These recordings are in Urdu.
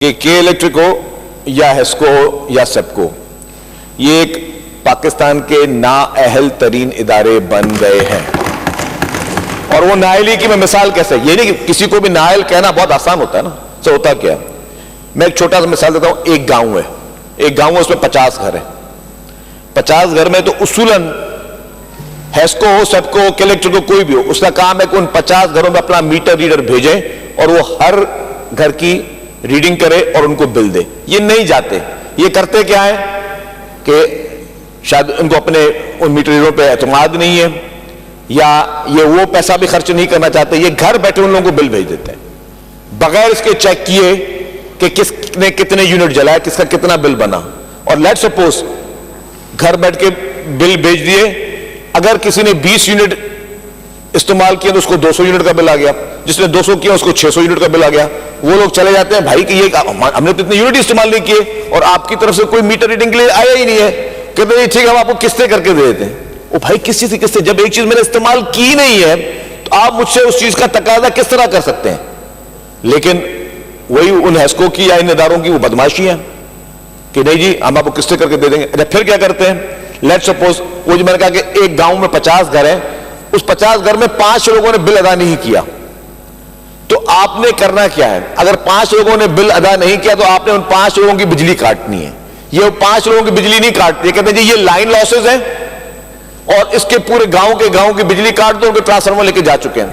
کہ کے الیکٹرک ہو یا ہیسکو ہو یا سیپکو، یہ ایک پاکستان کے نااہل ترین ادارے بن گئے ہیں. اور وہ نااہلی کی میں مثال کیسے، یہ نہیں کہ کسی کو بھی نااہل کہنا بہت آسان ہوتا ہے نا، سے ہوتا کیا ہے. میں ایک چھوٹا سا مثال دیتا ہوں. ایک گاؤں ہے، ایک گاؤں ہے، اس میں 50 گھر ہیں. 50 گھر میں تو اصولاً ہیسکو ہو، سیپکو ہو، کے الیکٹرک ہو، کوئی بھی ہو، اس کا کام ہے کہ ان 50 گھروں میں اپنا میٹر ریڈر بھیجیں اور وہ ہر گھر کی ریڈنگ کرے اور ان کو بل دے. یہ نہیں جاتے. یہ کرتے کیا ہے کہ شاید ان کو اپنے ان میٹر ریڈروں پہ اعتماد نہیں ہے، یا یہ وہ پیسہ بھی خرچ نہیں کرنا چاہتے. یہ گھر بیٹھے ان لوگوں کو بل بھیج دیتے ہیں بغیر اس کے چیک کیے کہ کس نے کتنے یونٹ جلایا، کس کا کتنا بل بنا. اور لیٹ سپوز گھر بیٹھ کے بل بھیج دیے، اگر کسی نے 20 یونٹ استعمال کیا تو اس کو 200 یونٹ کا بل آ گیا، جس نے 200 کیا اس کو 600 یونٹ کا بل آ گیا. وہ لوگ چلے جاتے ہیں بھائی کہ یہ ہم نے تو اتنے یونٹ استعمال نہیں کیے اور آپ کی طرف سے کوئی میٹر ریڈنگ کے لیے آیا ہی نہیں ہے. کہتے ہیں ٹھیک ہے ہم آپ کو قسطیں کر کے دے دیتے ہیں. وہ بھائی کس چیز کی قسطیں؟ جب ایک چیز میں نے استعمال کی نہیں ہے تو آپ مجھ سے اس چیز کا تقاضا کس طرح کر سکتے ہیں؟ لیکن وہی ان ہیسکو کی یا ان اداروں کی وہ بدماشی ہے کہ نہیں جی ہم آپ کو قسطیں کر کے دے دیں گے. اچھا پھر کیا کرتے ہیں؟ لیٹ سپوز وہ جو میں نے کہا کہ ایک گاؤں میں 50 گھر ہیں، اس 50 گھر میں 5 لوگوں نے بل ادا نہیں کیا، تو آپ نے کرنا کیا ہے؟ اگر 5 لوگوں نے بل ادا نہیں کیا تو آپ نے ان 5 لوگوں کی بجلی کاٹنی ہے. یہ 5 لوگوں کی بجلی نہیں کاٹتی ہے، کہتے ہیں جی یہ لائن لاسز ہیں اور اس کے پورے گاؤں کی بجلی کاٹ دو، ان کے ٹرانسفارمر لے کے جا چکے ہیں.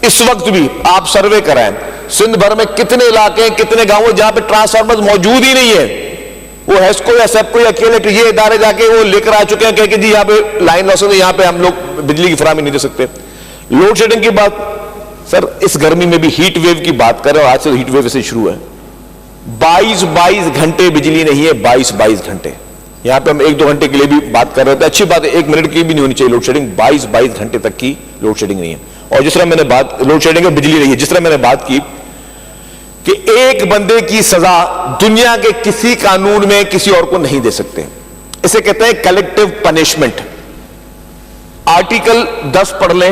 اس وقت بھی آپ سروے کرائیں سندھ بھر میں کتنے علاقے ہیں، کتنے گاؤں جہاں پہ ٹرانسفارمر موجود ہی نہیں ہے. وہ ہیسکو یا سیپکو یا کے الیکٹرک یہ ادارے جا کے وہ لے کر آ چکے ہیں کہ جی یہاں پہ لائن لاسز ہے، یہاں پہ ہم لوگ بجلی کی فراہمی نہیں دے سکتے. لوڈ شیڈنگ کی بات، سر اس گرمی میں بھی ہیٹ ویو کی بات کر رہے ہیں، آج سے ہیٹ ویو ایسے شروع ہے. 22 گھنٹے بجلی نہیں ہے، 22 گھنٹے. یہاں پہ ہم 1-2 گھنٹے کے لیے بھی بات کر رہے تھے، اچھی بات ہے، 1 منٹ کی بھی نہیں ہونی چاہیے لوڈ شیڈنگ. 22 گھنٹے تک کی لوڈ شیڈنگ نہیں ہے. اور جس طرح میں نے بات لوڈ شیڈنگ میں بجلی نہیں ہے، جس طرح میں نے بات کی کہ ایک بندے کی سزا دنیا کے کسی قانون میں کسی اور کو نہیں دے سکتے. اسے کہتے ہیں کلیکٹیو پنشمنٹ. آرٹیکل 10 پڑھ لیں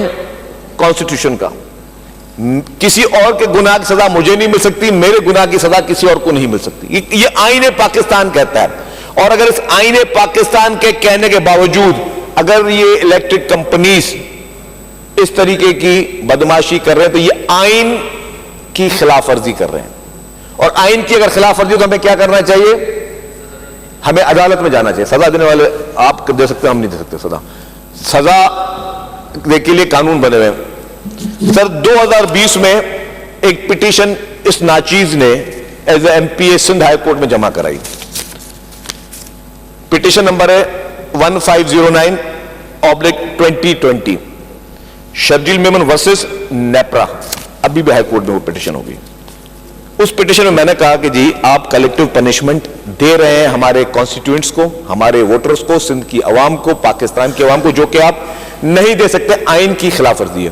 کانسٹیٹیوشن کا. کسی اور کے گناہ کی سزا مجھے نہیں مل سکتی، میرے گناہ کی سزا کسی اور کو نہیں مل سکتی. یہ آئین پاکستان کہتا ہے. اور اگر اس آئین پاکستان کے کہنے کے باوجود اگر یہ الیکٹرک کمپنیز اس طریقے کی بدماشی کر رہے ہیں تو یہ آئین کی خلاف ورزی کر رہے ہیں. اور آئین کی اگر خلاف ورزی تو ہمیں کیا کرنا چاہیے؟ ہمیں عدالت میں جانا چاہیے. سزا دینے والے آپ دے سکتے ہیں، ہم نہیں دے سکتے. سزا کے لیے قانون بنے ہوئے ہیں. سر 2020 میں ایک پٹیشن اس ناچیز نے as A M P A Sindh high court میں جمع کرائی. پٹیشن نمبر ہے 1509/2020 شرجیل میمن ورسز نیپرا. ابھی بھی ہائی کورٹ میں وہ پٹیشن ہوگی. اس پٹیشن میں میں نے کہا کہ جی آپ کلیکٹیو پنشمنٹ دے رہے ہیں ہمارے کانسٹیٹیوئنٹس کو، ہمارے ووٹرز کو، سندھ کی عوام کو، پاکستان کی عوام کو، جو کہ آپ نہیں دے سکتے. آئین کی خلاف ورزی ہے.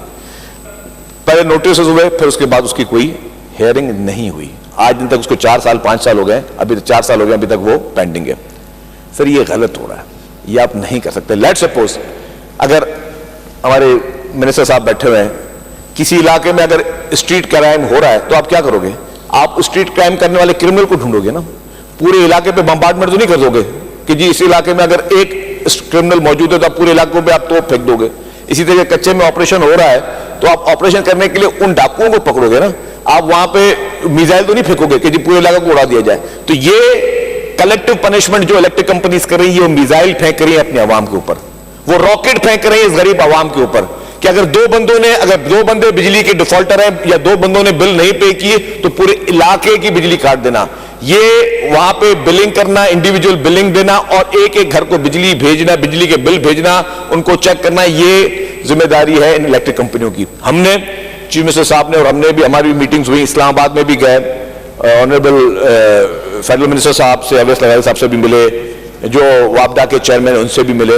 پہلے نوٹسز ہوئے، پھر اس کے بعد اس کی کوئی ہیئرنگ نہیں ہوئی. آج دن تک اس کو 4 سال 5 سال ہو گئے، ابھی 4 سال ہو گئے، ابھی تک وہ پینڈنگ ہے. سر یہ غلط ہو رہا ہے، یہ آپ نہیں کر سکتے. لیٹ سپوز اگر ہمارے منسٹر صاحب بیٹھے ہوئے ہیں، کسی علاقے میں اگر اسٹریٹ کرائم ہو رہا ہے تو آپ کیا کرو گے؟ آپ اسٹریٹ کرائم کرنے والے کرمنل کو ڈھونڈو گے نا. پورے علاقے پہ بمبارڈمنٹ تو نہیں کر دو گے کہ جی اس علاقے میں اگر ایک کرمنل موجود ہے تو آپ پورے علاقوں پہ آپ توپ پھینک دو گے. اسی طرح کچے میں آپریشن ہو رہا ہے تو آپ آپریشن کرنے کے لیے ان ڈاکوؤں کو پکڑو گے نا. آپ وہاں پہ میزائل تو نہیں پھینکو گے کہ جی پورے علاقے کو اڑا دیا جائے. تو یہ کلیکٹیو پنشمنٹ جو الیکٹرک کمپنیز کر رہی ہے، وہ میزائل پھینک رہی ہے اپنے عوام کے اوپر، وہ راکٹ پھینک رہے ہیں اس غریب عوام کے اوپر کہ اگر 2 بندے بجلی کے ڈیفالٹر ہیں یا 2 بندوں نے بل نہیں پے کیے تو پورے علاقے کی بجلی کاٹ دینا. یہ وہاں پہ بلنگ کرنا، انڈیویجول بلنگ دینا اور ایک گھر کو بجلی بھیجنا، بجلی کے بل بھیجنا، ان کو چیک کرنا، یہ ذمہ داری ہے ان الیکٹرک کمپنیوں کی. ہم نے چیف منسٹر صاحب نے اور ہم نے بھی، ہماری میٹنگز ہوئی، اسلام آباد میں بھی گئے، آنریبل فیڈرل منسٹر صاحب سے، اویس لغاری صاحب سے بھی ملے، جو وابڈا کے چیئرمین ان سے بھی ملے.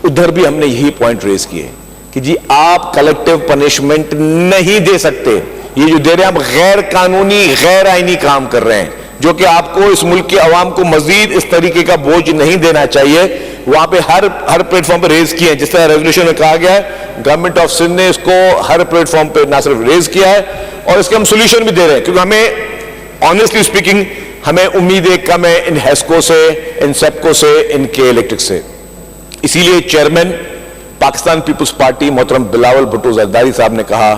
ادھر بھی ہم نے یہی پوائنٹ ریز کیے کہ جی آپ کلیکٹیو پنشمنٹ نہیں دے سکتے. یہ جو دے رہے ہیں آپ غیر قانونی، غیر آئینی کام کر رہے ہیں، جو کہ آپ کو اس ملک کے عوام کو مزید اس طریقے کا بوجھ نہیں دینا چاہیے. وہاں پہ ہر پلیٹ فارم پہ ریز کیے ہیں. جس طرح ریزولوشن میں کہا گیا ہے، گورنمنٹ آف سندھ نے اس کو ہر پلیٹ فارم پہ نہ صرف ریز کیا ہے اور اس کے ہم سولوشن بھی دے رہے ہیں. کیونکہ ہمیں آنیسٹلی اسپیکنگ ہمیں امیدیں کم ہیں ان ہیسکو سے، ان سیپکو سے، ان کے الیکٹرک سے. اسی لیے چیئرمین پاکستان پیپلز پارٹی محترم بلاول بھٹو زرداری صاحب نے کہا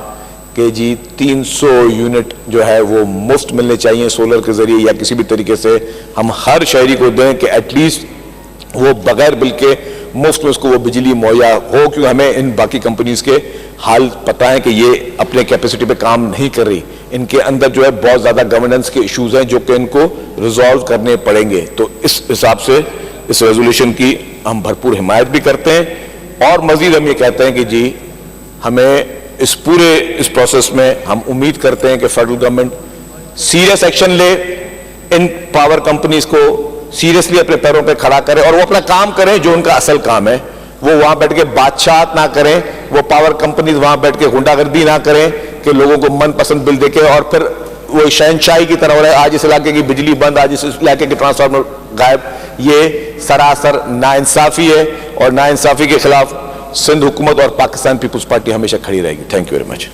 کہ جی 300 یونٹ جو ہے وہ مفت ملنے چاہیے سولر کے ذریعے یا کسی بھی طریقے سے ہم ہر شہری کو دیں کہ ایٹ لیسٹ وہ بغیر بل کے مفت میں اس کو وہ بجلی مہیا ہو، کیونکہ ہمیں ان باقی کمپنیز کے حال پتہ ہے کہ یہ اپنے کیپیسٹی پہ کام نہیں کر رہی. ان کے اندر جو ہے بہت زیادہ گورننس کے ایشوز ہیں جو کہ ان کو ریزالو کرنے پڑیں گے. تو اس حساب سے اس ریزولوشن کی ہم بھرپور حمایت بھی کرتے ہیں، اور مزید ہم یہ کہتے ہیں کہ جی ہمیں اس پورے اس پروسیس میں ہم امید کرتے ہیں کہ فیڈرل گورنمنٹ سیریس ایکشن لے، ان پاور کمپنیز کو سیریسلی اپنے پیروں پہ کھڑا کرے اور وہ اپنا کام کریں جو ان کا اصل کام ہے. وہ وہاں بیٹھ کے بادشاہت نہ کریں، وہ پاور کمپنیز وہاں بیٹھ کے غنڈہ گردی نہ کریں کہ لوگوں کو من پسند بل دے کے اور پھر وہ شہنشاہی کی طرح ہو رہا ہے، آج اس علاقے کی بجلی بند، آج اس علاقے کے ٹرانسفارمر غائب. یہ سراسر ناانصافی ہے، اور ناانصافی کے خلاف سندھ حکومت اور پاکستان پیپلز پارٹی ہمیشہ کھڑی رہے گی. Thank you very much.